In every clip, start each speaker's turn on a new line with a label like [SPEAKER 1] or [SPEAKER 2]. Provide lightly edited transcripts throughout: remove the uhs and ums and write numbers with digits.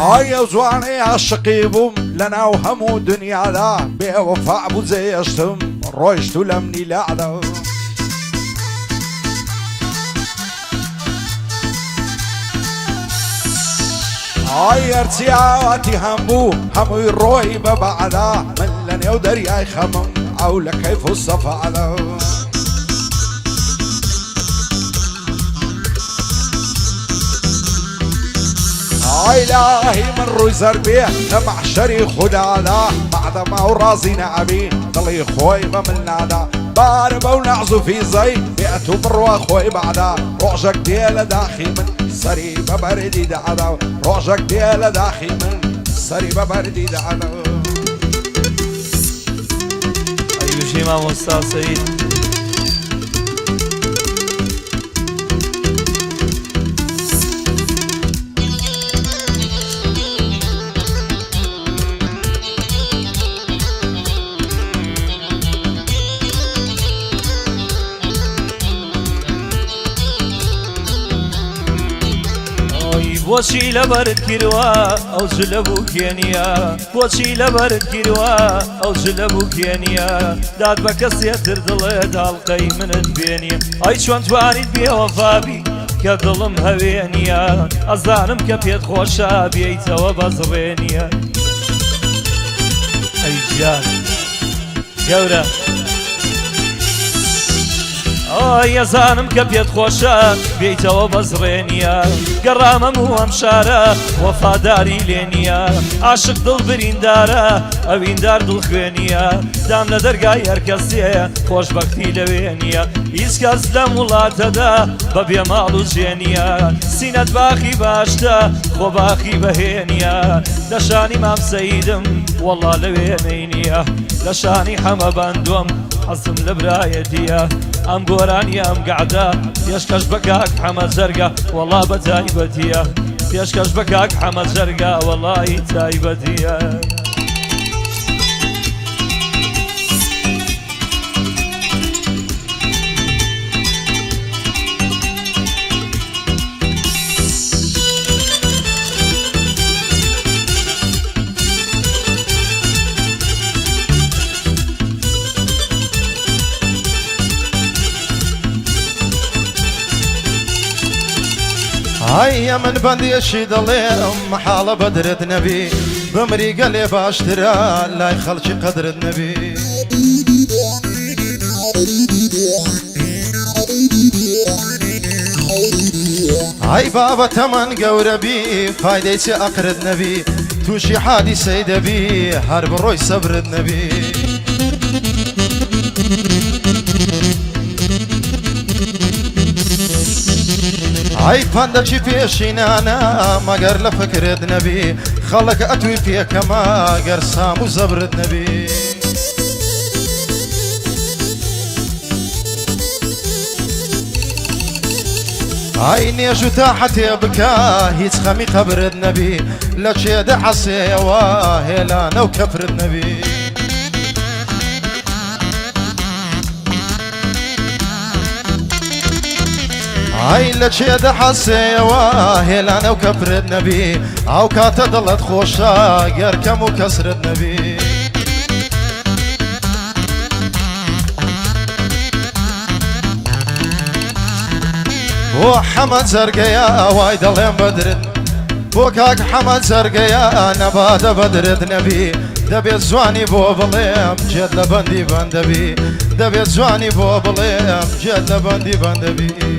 [SPEAKER 1] هاي زواني عشقي بوم لنا وهمو دنيا لا بوفاء بو زيشتم رويشتو لمني لا هاي ارتياواتي همبو همو يروي ببعدا من لن يودر يا خمم او لكيف الصفا هاي لاهي من روي زربيه لمحشري خدادا بعد ما هو رازينا ابي ضلي خوي من نادا باربا ونعزو في زي بيئتو بروا خوي بعدا روجك ديال داخي من سريبة بردي دعدا روجك ديال داخي من سريبة بردي دعدا
[SPEAKER 2] أيوة شي ما مستر سعيد بۆچی لەبەرت کردووە ئەو جلە بووکێنیە بۆچی لەبەرت کردووە ئەو جلە بووکێنیە داد بە کەسێتر دڵێ داڵقەی منت بێنیە ئەی چۆن توانیت بێوەفابی کە دڵم هەوێنیە ئەزانم کە پێت خۆشە بێیتەوە بەزڕێنیە ئەی گیان گەورە ئەزانم کە پێت خۆشە بێیتەوە بەزڕێنیە گەڕامەم و ئەم شارە وەفاداری لێ نییە عاشق دڵ بریندارە ئەویندار دڵ خوێنیە دام لە دەرگای هەر کەسێ خۆشبەختی لەوێ نییە هیچ کەس لەم وڵاتەدا بە بێماڵ و جێنیە سینەت باخی باشتە خۆ باخی بەهێنیە لە شانی مام سەیدم وەڵا لەوێنەی نییە لە شانی حەمە باندووەم حەزم لە برایەتیە ئەم گۆرانی ئەم گەعدە پێشکەش بە کاک حەمە جەرگە وەڵا بە تایبەتیە پێشکەش بە کاک حەمە جەرگە وەڵای تایبەتیە
[SPEAKER 3] هاي من بنديشي دليم محالة بدرت نبي بمري قلي باشترا لا يخلشي قدر النبي هاي بابا تمن قوربي فايديتي اقرد نبي توشي حادي سيد بي هرب روي صبر النبي هاي فاندچی پیشینانا مگر لفکرت نبی خلق اتوی فيك ما گر سامو زبرت نبی هاي نيجو تحتي بكا هيت خمي قبرت نبي لچه دعسي واهلا نو كفرت نبي هاي لچه ده حسي واهلا نو كفرت نبي او كاتا ضلت خوشا يركم وكسرت نبي وحمد زرقيا وايد اللي بدرت بوكاك حمد زرقيا نبات بدرت نبي دبي زواني بو بليم جد لبندي بندبي دبي زواني بو بليم جد لبندي بندبي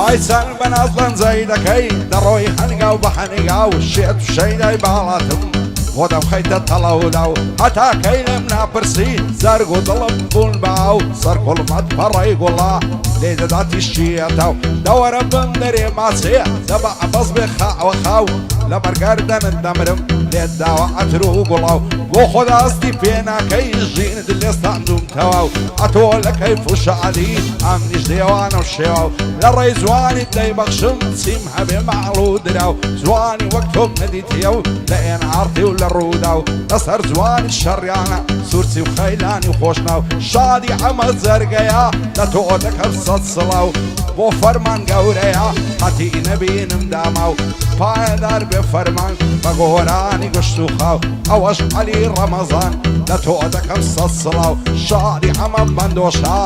[SPEAKER 1] هاي سلمان اصلا زيدكي دروي حنقا وبحنقا والشيت وشيداي بالاتم ودم خيت الطلودو حتى كيلمنا برسي زرقو ضلب بونباو صار كل ما تفرى يقول ليدا داتي الشيتو دور بندري ماسي تبع بصبخ وخاو لمرقردن الدمرم لێت داوە ئەتر و گوڵاو بۆ خۆداستی پێناکەی ژین دلێستان دوم تەواو ئەتۆ لە کەیف و شعری ئەمنیش دێوانە و شێواو لە ڕێی جوانی دەیبەخشم چیم هەبێ ماڵ و دراو جوانی وەک تۆم نەدیتیە و لە ئێنعارتی و لە ڕوودا و لەسەر جوانی شەڕیانە سورچی و خەیلانی خۆشناو شادی ئەمە جەرگەیە لە تۆ دەکەم سەد سڵاو بۆ فەرمان گەورەیە قەتی نەبینم داما و پایدار بێ فەرمان بە گۆرانی گشت و خاو ئەوەش عەلی ڕەمەزان لە تۆ دەکەم سەد سڵاو شادی ئەمە بەندۆشا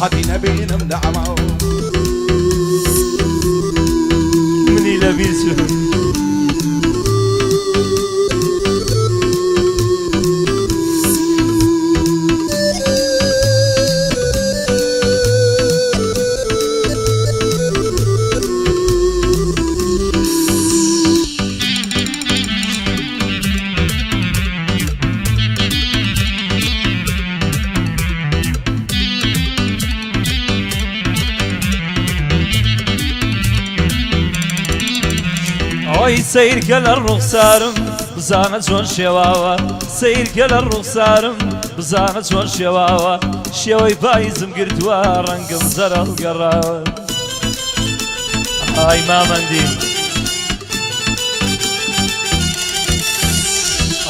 [SPEAKER 1] قەتی نەبینم داما و
[SPEAKER 2] منی لە بیر چوو ئەوەی سەیرکە لە ڕوخسارم بزانە چۆن شێواوە سەیرکە لە ڕوخسارم بزانە چۆن شێواوە شێوەی پاییزم گرتووە ڕەنگم زەرەڵ گەڕاوە ئای مامەندی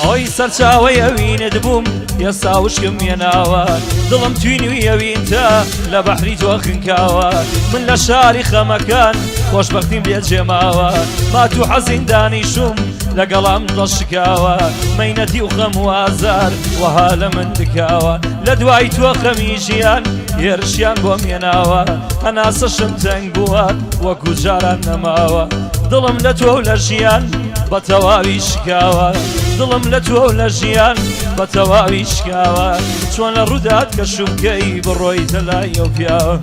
[SPEAKER 2] ئەوەی سەرچاوەی ئەوینت بووم ئێستا وشکم هێناوە دڵم توینوی ئەوینتە لە بەحری تۆ خنکاوە من لە شاری خەمەکان خۆشبەختیم لێت جێماوە مات و حەزین دانیشوم لەگەڵام دڵشکاوە مەینەتی و خەم و ئازار وەها لە من دکاوە لە دوای تۆ خەمی ژیان هێرشیان بۆم هێناوە هەناسەشم تەنگ بووە وەکو جاران نەماوە دڵم لە تۆ لە ژیان بە تەواوی شکاوە دڵم لە تۆ لە ژیان بە تەواوی شکاوە چۆن لە ڕوودات کە شومکەی بڕۆیتە لای ئەو پیاوە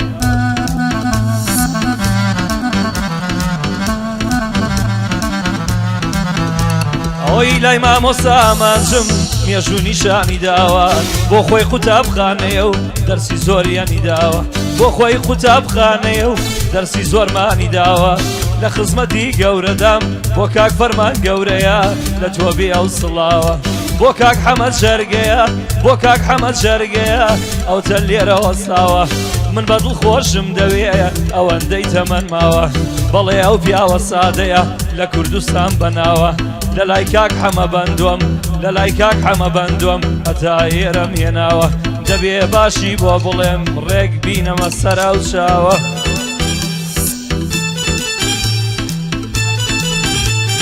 [SPEAKER 2] ئەوەی لای مامۆستا ئامانجم مێژوو نیشانی داوە بۆ خۆی قوتابخانەیە و دەرسی زۆریانی داوە بۆ خۆی قوتابخانەیە و دەرسی زۆرمانی داوە لە خزمەتی گەورەدام بۆ کاک فەرمان گەورەیە لە تۆ بێ ئەو سڵاوە بۆ کاک حەمەد جەرگەیە بۆ کاک حەمەد جەرگەیە ئەو چەند لێرە وەستاوە من بە دڵ خۆشم دەوێیە ئەوەندەی تەمەن ماوە بەڵێ ئەو پیاوە سادەیە لە کوردستان بەناوە لە لای کاک حەمە بەندۆم لە لای کاک حەمە بەندۆم هەتا ئێرەم هێناوە دەبێ باشی بۆ بڵێم ڕێک بینەمە سەرا و چاوە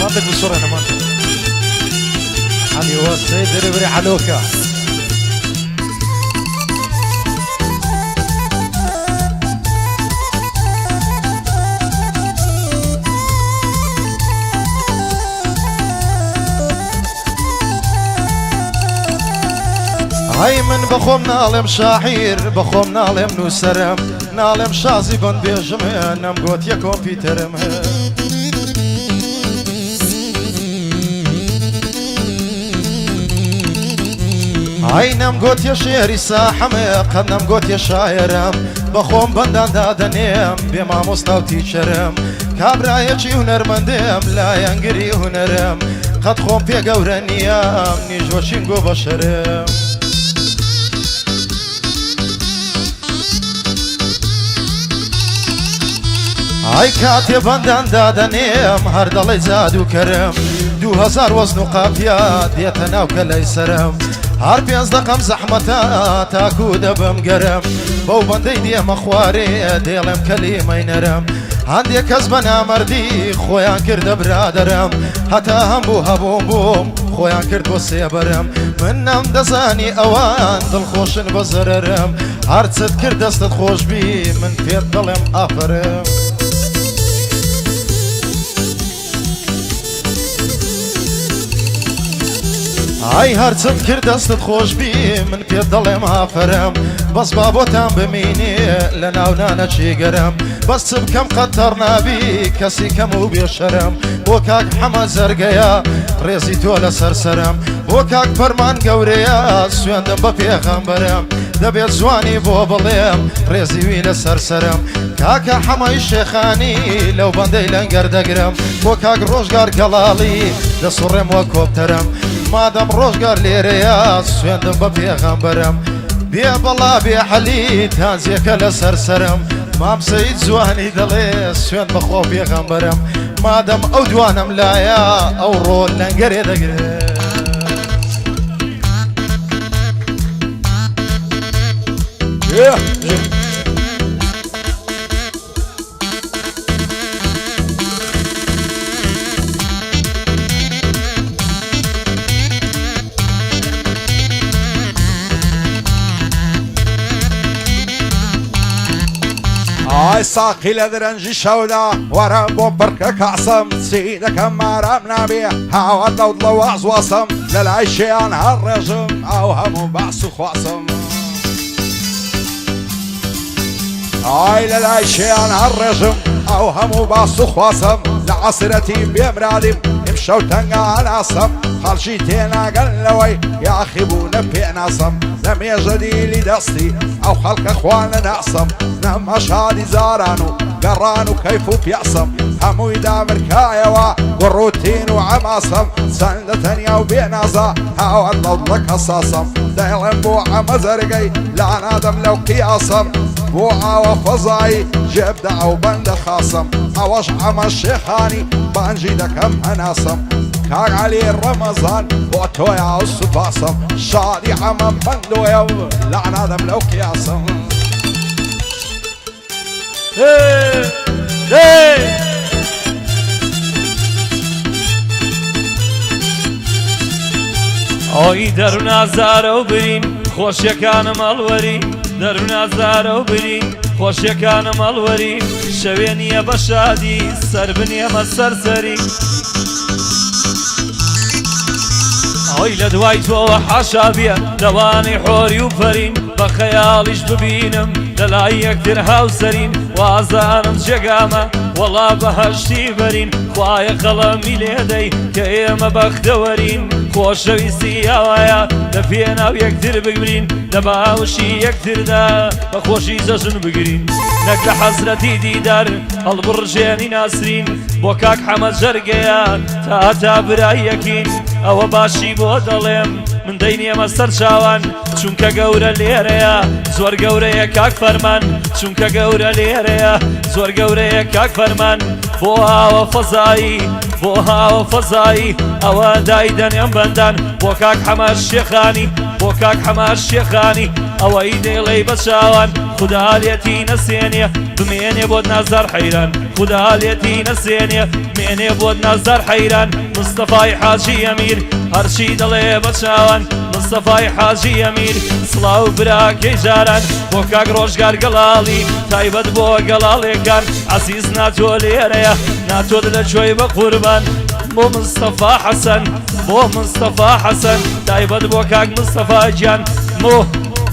[SPEAKER 3] منطق بالصورة أنا منطق عمي هو السيد دربري حلوكة هاي من بخوم نالم شاعر بخوم نالم نوسرم نالم شازي بن بيجمع نم قوت يا كمبيوترم هاي نم قوت يا شعري ساحمي قد نم قوت يا شاعرم بخوم بندان دادنيم بما مستوتي شرم كابرايتي هنرمندم لا ينقري هنرم قد خوم بي قورنيام نيجوشين قو بشرم هاي كاتي بندان دادنيم هردالي زادو كرم 2000 وزن و قافية ديتنا وكلاي سرم هر 5 دقم زحمتا تاكو دبم قرم بو بندي ديم اخواري ديلم كلمة نرم عندي كزبنا مردي خويان كرد برادرم هتا هم بو هبوم بوم خويان كرد بسيبرم منم دزاني اوان دل خوشن بزررم هرتست كرد دست خوش بي من فيت دلم افرم هاي هرچم کرد دستت خوش بی من پێ دەڵێم هافرم بەس بابۆتان بمینێ لە ناونانە چێگەرم بەس چ بکەم قەتەر نابی کەسی کەم و بێشەرم بۆ کاک حەمە زەرگەیە ڕێزی تۆ لە سەرسەرم بۆ کاک فەرمان گەورەیە سوێندم بە پێغەمبەرم دەبێت جوانی بۆ بڵێم ڕێزی وی لە سەرسەرم کاکە حەمای شێخانی لەو بەندەی لەنگەر دەگرم بۆ کاک ڕۆژگار گەڵاڵی دەسوڕێم وە کۆپتەرم مادەم ڕۆژگار لێرەیە سوێندم بە پێغەمبەرم بێ بەڵا بێ حەلی تانزیەکە لە سەرسەرم مام سەید جوانی دەڵێ سوێن بەخۆ پێغەمبەرم مادەم ئەو دوانم لایە ئەو ڕۆ لەنگەرێ دەگرێت
[SPEAKER 1] ئای ساقی لە درەنجی شەودا وەرە بۆ بڕکە کاسم چی دەکەم مارام نابێ هاوە دەوت لە واز واسم لە لای شێیان هەر ڕێژم ئەو هەموو باس و خواسم ئای لە لای شێیان هەر ڕێژم ئەو هەموو باس و خواسم لە عەسرەتی بێمرادیم ئیمشەو تەنگا هەناسم خەڵکی تێناگەن لەوەی یاخی بوو لە پێناسم لە مێژە دیلی دەستی ئەو خەڵکە خوان لە ناسم نەمە شادی زاران و گەڕان و کەیف و پیاسم هەمووی دامرکایەوە گڕوتین و عەماسم چەندە تەنیا و بێنازە هاوە دڵ لە کەساسم دەیڵێم بۆ ئەمە زەرگەی لانادەم لەو قیاسم بۆ ئاوە فەزایی جێبدە ئەو بەندە خاسم ئەوەش ئەمە شێخانی بانجی دەکەم هەناسم کاک عەلی ڕەمەزان بۆ تۆیا و سوپاسم شادی ئەمە بەندۆیە و لانادەم لەو قیاسم
[SPEAKER 2] ئەوی دەرونازارە و برین خۆشیەکانم هەڵوەرین دەرونازارە و برین خۆشیەکانم هەڵوەرین شەوێ نییە بە شادی سەر بنێمە سەرسەری ئەوی لە دوای تۆوە حاشا بێ دەوانی حۆری و پەرین بە خەیاڵیش ببینم لە لای یەکتر هاوسەرین وازانم جێگامە وەڵا بەهەشتی بەرین خوایە قەڵەمی لێدەی کە ئێمە بەختەوەرین خۆشەویستی ئەوایە لە پێناو یەکتر بگرین لە باوشی یەکتردا بە خۆشی جەژن بگرین نەک لە حەزرەتی دیدار هەڵبڕژێنی ناسرین بۆ کاک حەمەد جەرگەیە تا برایەکین ئەوە باشی بۆ دەڵێم من دەینێمە سەر چاوان چونکە گەورە لێرەیە زۆر گەورەیە کاک فەرمان چونکە گەورە لێرەیە زۆر گەورەیە کاک فەرمان بۆ هاوە فەزایی بۆ هاوە فەزایی ئەوە دایدەنێم بەندان بۆ کاک حەمەد شێخانی بۆ کاک حەمەد شێخانی ئەوەی دەیڵێی بە چاوان خدا لێتی نەسێنێ بمێنێ بۆت نازدار حەیران خدا لێتی نەسێنێ بمێنێ بۆت نازدار حەیران مستەفای حاجی ئەمیر هەرچی دەڵێ بە چاوان مستەفای حاجی ئەمیر سڵاو براکەی جاران بۆ کاک ڕۆژگار گەڵاڵی تایبەت بۆ گەڵاڵێکان عەزیز ناتۆ لێرەیە ناتۆت لە گوێی بە قوربان بۆ مستەفا حەسەن بۆ مستەفا حەسەن تایبەت بۆ کاک مستەفا گیان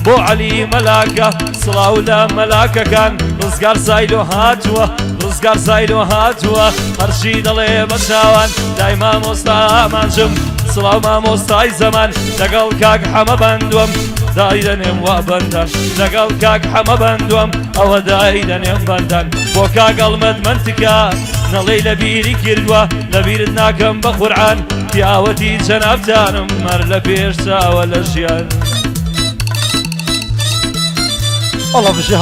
[SPEAKER 2] بۆ عەلی مەلاکە سڵاو لە مەلاکەکان ڕزگار زایلۆ هاتووە ڕزگار زایلۆ هاتووە هەرچی دەڵێ بە چاوان دای مامۆستا ئامانجم سڵاو مامۆستای زەمان لەگەڵ کاک حەمە بەندووەم دایدەنێم وا بەندان لەگەڵ کاک حەمە بەندووەم ئەوە دایدەنێم بەندان بۆ کاک ئەڵمەد منتکە نەڵێی لە بیری کردووە لە بیرت ناکەم بە قورعان پیاوەتی جەنابدانم مەر لە پێش چاوە لە ژیان
[SPEAKER 3] ئەڵە بژی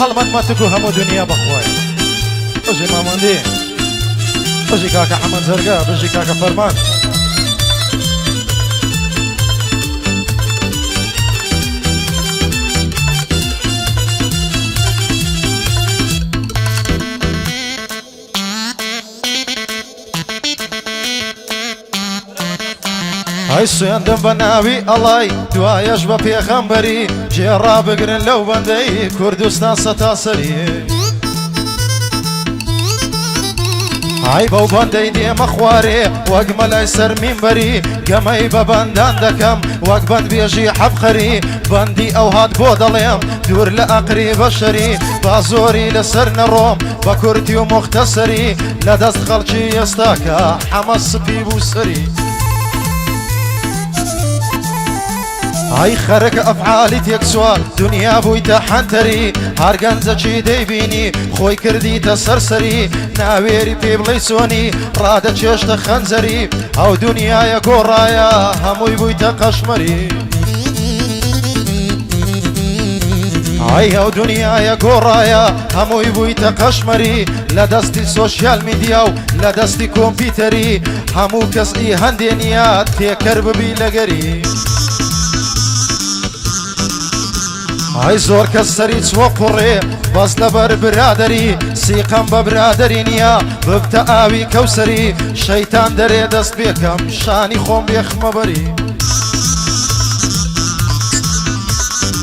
[SPEAKER 3] هەڵمەتمەتێک و هەموو دنیا بەخوای بژی مامۆندی بژی کاکە حەمەد جەرگە بژی کاکە فەرمان ئەی سوێندم بە ناوی ئەڵای دوایەش بە پێغەمبەری جێڕا بگرن لەو بەندەی کوردستان سەتاسەری ئای بەو بەندەی دێمە خوارێ وەک مەلای سەر مینبەری گەمەی بە بەندان دەکەم وەک بەند بێژی حەبخەری بەندی ئەو هات بۆ دەڵێم دوور لە ئەقری بەشەری با زۆری لەسەر نەڕۆم بە کورتی و مختصری لە دەست خەڵکی ئێستاکە حەمە سپی بوو سەری هاي خرك أفعالي تكسوا دنيا بويتا حنتري هارگنزا چی دەیبینی خۆی کردیتە سەرسەری ناوێری پێ بڵێ ڕادە چێشتە خەنجەری ئەو دنیایە گۆڕایە هەمووی بوویتە قەشمەری ئای ئەو دنیایە گۆڕایە هەمووی بوویتە قەشمەری لە دەستی سۆشیال میدیا و لە دەستی کۆمپیوتەری هەموو کەسی هەندێنیە تێکەر ببی لەگەری ئای زۆر کەس سەری چوە قوڕێ بەس لەبەر برادەری سیقەم بە برادەری نییە ببتە ئاوی کەوسەری شەیتان دەرێ دەست بێکەم شانی خۆم بێخمەبەری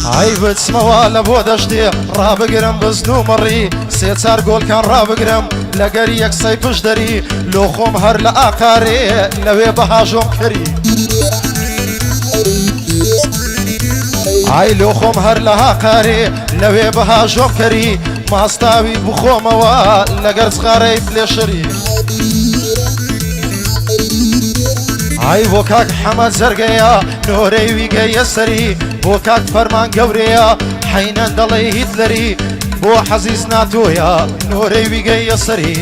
[SPEAKER 3] ئای بچمەوە لە بۆ دەشتێ ڕابگرم بزن و مەڕی سێ چار گۆڵکان ڕابگرم لەگەری یەکسەی پشدەری لۆ خۆم هەر لە ئاقارێ لەوێ بەهاژۆم کەری ئای لۆ خۆم هەر لە هاقارێ لەوێ بەهاژۆم کەری ماستاوی بخۆمەوە لەگەر چخارەی پلێشەری ئای بۆ کاک حەمەد زەرگەیە نۆرەی ویگەیە سەری بۆ کاک فەرمان گەورەیە حەینەن دەڵێ هیتلەری بۆ حەزیز ناتۆیە نۆرەی ویگەیە سەری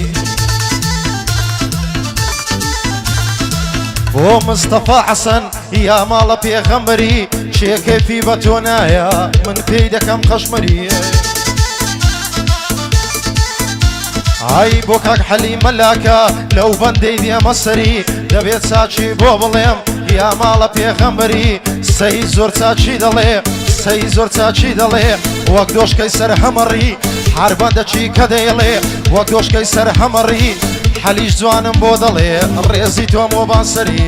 [SPEAKER 3] بۆ مستەفا حەسەن یا ماڵە پێغەمبەری شێکەفی بە تۆ نایە من پێی دەکەم قەشمەری ئای بۆ کاک حەلی مەلاکە لەو بەندەی دێمە سەری دەبێت چاچی بۆ بڵێم یا ماڵە پێغەمبەری سەی زۆر چاچی دەڵێ سەی زۆر چاچی دەڵێ وەک دۆشکەی سەر هەمەڕی هەر بەندەچی کە دەیڵێ وەک دۆشکەی سەر هەمەڕی حەلیش جوانم بۆ دەڵێ ڕێزی تۆم وەبان سەری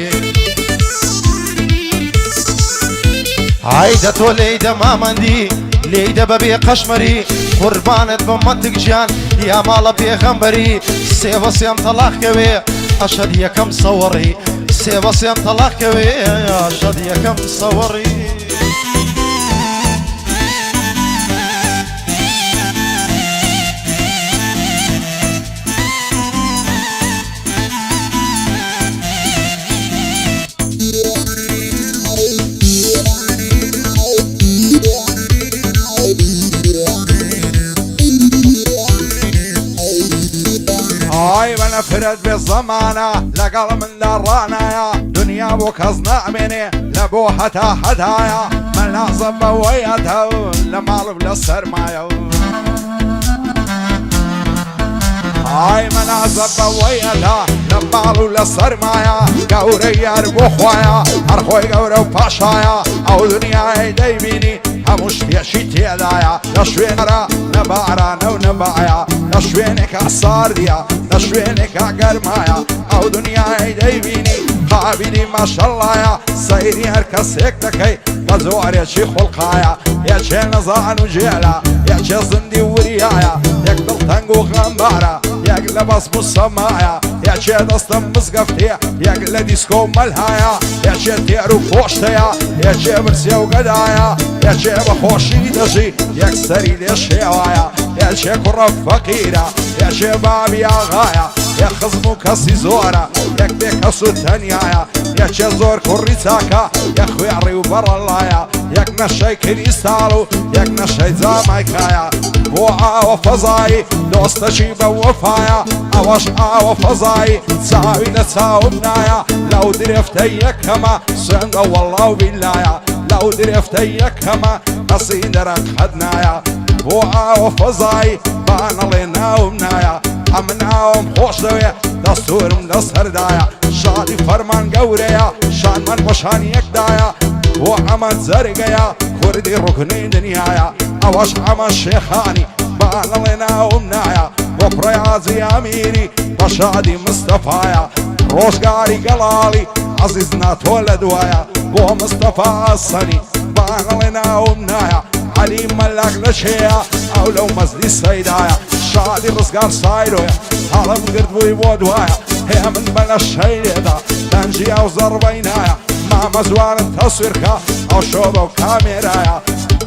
[SPEAKER 3] ئای دە تۆ لێی دەمامەندی لێی دە بەبێ قەشمەری قوربانت بە مەتک گیان یا ماڵە پێغەمبەری سێوەسێم تەلاقکەوێ ئەشەد یەکەم سەوەڕی سێوەسێم تەلاقکەوێ ئەشەد یەکەم سەوەڕی
[SPEAKER 1] ئای بە نەفرەت بێ زەمانە لەگەڵ مندا ڕانایە دنیا بۆ کەس نامێنێ لە بۆ هەتا هەدایە من نازم بەوەیەتە لە ماڵم لە سەرمایە ئای من نازم بەوەیەتە لە ماڵ و لە سەرمایە گەورەی یار بۆ خوایە هەر خۆی گەورە و پاشایە ئەو دنیای دەیبینی هەموو شتێکی تێدایە لە شوێنەرە نەبارانە و نەبایە لە شوێنێکە ساردیە لە شوێنێکە گەرمایە ئەو دنیای دەیبینی قابلی ماشەڵایە سەیری هەر کەسێک دەکەی بە جۆرێکی خوڵقایە یەکێ نەزان و جێلە یەکێ زندی وریایە یەک دڵتەنگ و غەمبارە یەک لە بەسم و سەمایە یەکێ دەستم مزگەفتێ یەک لە دیسکۆ و مەلهایە یەکێ تێر و پۆشتەیە یەکێ برسێ و گەدایە یەکێ بە خۆشی دەژی یەک سەری لێ شێوایە یەکێ کوڕە فەقیرە یەکێ بابی ئاغایە یەک خزم و کەسی زۆرە یەک بێ کەس و تەنیایە یەکێ زۆر کوڕی چاکە یەک خوێڕی و بەڕەڵایە یەک نەشەی کریستاڵ و یەک نەشەی جامایکایە بۆ ئاوە فەزایی دۆستەشی بە وەفایە ئەوەش ئاوە فەزایی چاوی لە چاوم نایە لەو درێفتە یەکەمە سوێندە وەڵڵا و بیلایە لەو درێفتە یەکەمە قەسی دەرەن خەد نایە بۆ ئاوە فەزایی بانەڵێ ناوم نایە ئەم ناوم خۆش دەوێ دەستورم لەسەردایە شادی فەرمان گەورەیە شانمان بەشان یەکدایە بۆ ئەمە جەرگەیە کوردی ڕوکنی دنیایە ئەوەش ئەمە شێخانی بانەڵێ ناوم نایە بۆ پڕیازی ئەمیری بە شادی مستەفایە ڕۆژگاری گەڵاڵی عەزیز ناتۆ لە دوایە بۆ مستەفا ئەسەنی بانەڵێ ناوم نایە عەلی مەلاک لە شێیە ئەو لەو مەزلی سەیدایە شادی ڕزگار سایرۆیە هەڵم گردبووی بۆ دوایە هەیە من بە لە شەیرێدا دەنجی ئەو زەڕبەی نایە مامە جوانت تەسویرکە ئەو شۆ بەو کامێرایە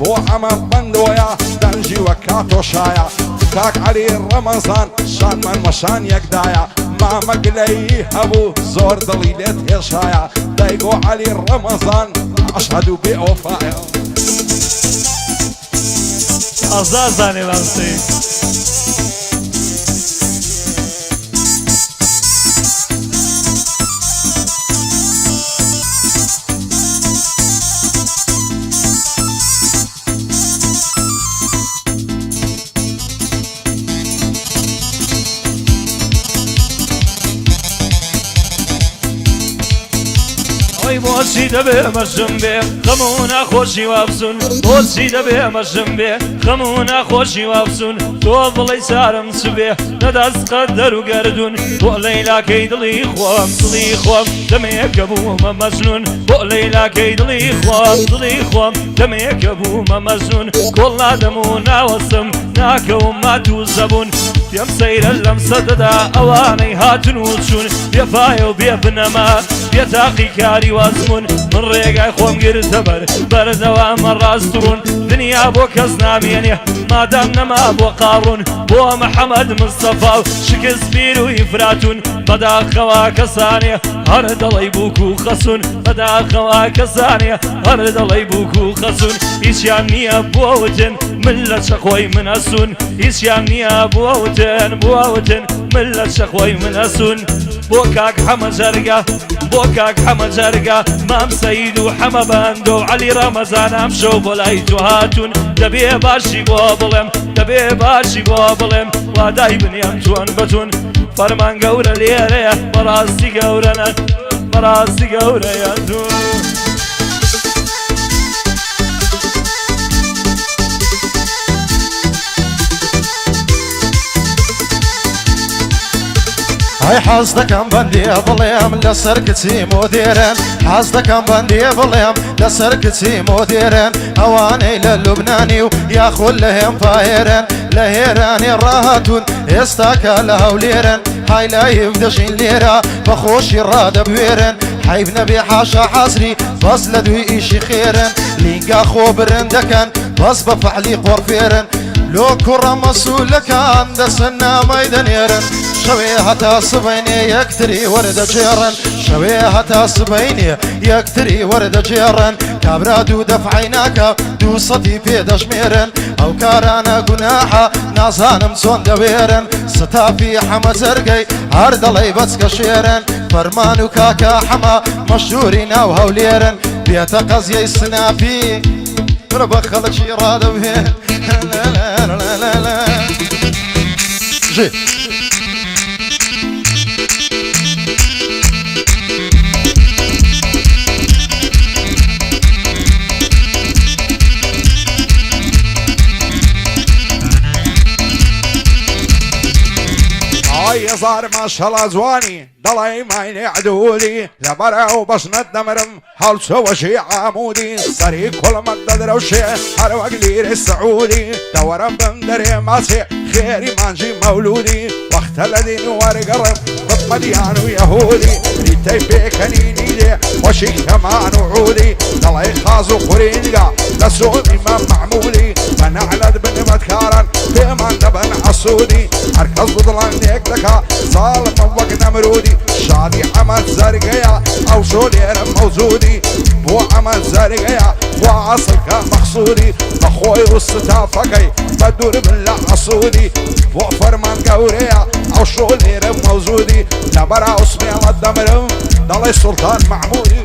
[SPEAKER 1] بۆ ئەمە بەندۆیە دەنجی وە کاتۆشایە کاک عەلی ڕەمەزان شانمان مەشان یەکدایە ما مقلي هبو زور ضليلت هشايا ضيقوا علي رمضان أشهد بوفايا
[SPEAKER 2] أزازاني بانسي بۆچی دەبێ مەژم بێ خەموو ناخۆشی وابزون بۆچی دەبێ مەژم بێ خەموو ناخۆشی وابزون تۆ بڵێ چارم چ بێ نەدەستقەت دەر و گەردون بۆ لەیلاکەی دڵی خۆم دڵی خۆم دەمێکە بوومە مەجنون بۆ لەیلاکەی دڵی خۆم دڵی خۆم دەمێکە بوومە مەجنون کۆڵ نادەم و ناوەستم ناکەوم ماتوو زەبوون پێم سەیرە لەم سەدەدا ئەوانەی هاتن و چوون بێفایە و بێ بنەما بێ تاقی کاری وازمون من ڕێگای خۆم گرتە بەر بەردەوامە ڕاستڕون دنیا بۆ کەس نامێنێ مادام نەما بۆ قاڕون بۆ محەممەد مستەفا و شکست پیر و ئیفراتون بەداخەوا کەسانێ هەر دەڵی بووک و خەسوون بەداخەوا کەسانێ هەر دەڵی بووک و خەسوون هیچیان نییە بۆوتن من لە چەخۆی من ئەسوون هیچیان نییە بۆوتن من لە چەخۆی من ئەسوون بۆ کاک حەمە جەرگە بۆ کاک حەمە جەرگە مام سەید و حەمە بەندۆ و عەلی ڕەمەزان ئەم شەو بۆ لای تۆ هاتوون دەبێ باشی بۆ بڵێم دەبێ باشی بۆ بڵێم وادای بنێم چۆن بەتون فەرمان گەورە لێرەیە بەڕاستی گەورەنە بەڕاستی گەورەیە دوو
[SPEAKER 3] هاي حاز دەکەم بەندێ بڵێم لەسەر کچی مۆدێرن حاز دەکەم بەندێ بڵێم لەسەر کچی مۆدێرن ئەوانەی لە لوبنانی و یاخۆل لە هێمپایێرن لە هێرانی ڕاهاتون ئێستاکە لە هەولێرن های لایف دەژین لێرە بەخۆشی ڕادەبوێرن حیب نەبێ حاشا حەزری بەس لە دوی ئیشی خێرن لینگا خۆ برن دەکەن بەس بە فەعلی قۆڕفێرن لۆ کوڕە مەسوولەکان دەسن نامەی دەنێرن شەوێ هەتا سبەینێ یەکتری وەردەجێڕن شەوێ هەتا سبەینێ یەکتری وەردەجێڕن کابرا دوو دەفعی ناکە دوو سەدی پێدەژمێرن ئەو کارانە گوناحە نازانم چۆن دەوێرن ستافی حەمە جەرگەی هەر دەڵێی بەچکە شێرن فەرمان و کاکە حەمە مەشهوری ناو هەولێرن بێتە قەزیەی سنافی برە بە خەڵکی ڕادەوێن ژێ
[SPEAKER 1] يظهر ما شاء الله زواني ضلعي ما ينعدولي لبرع وبشنت دمرم حال سوى شي عمودي صريح كل ما تدرى وشي حروا قليل السعودي دورم بندري ماسي خيري مانجي مولودي وقت الذين ورقرب ضد مليان ويهودي ريتي بيكنيني دي وشي كمان وعودي ضلعي خازو قرينقا لسوء امام معمولي فنعلد بن مدكارا بيمان نبن عصودي اركز بضلان ديك لكا ظالم وقت نمرودي شادي عمل زرقيا او شولير موجودي بو عمل زرقيا وعصلك مقصودي بخوي والستافقي بدور بالله عصودي بو فرمان قوريا او شولير موجودي لبرا اسمي الله الدمرم ضلي سلطان معمودي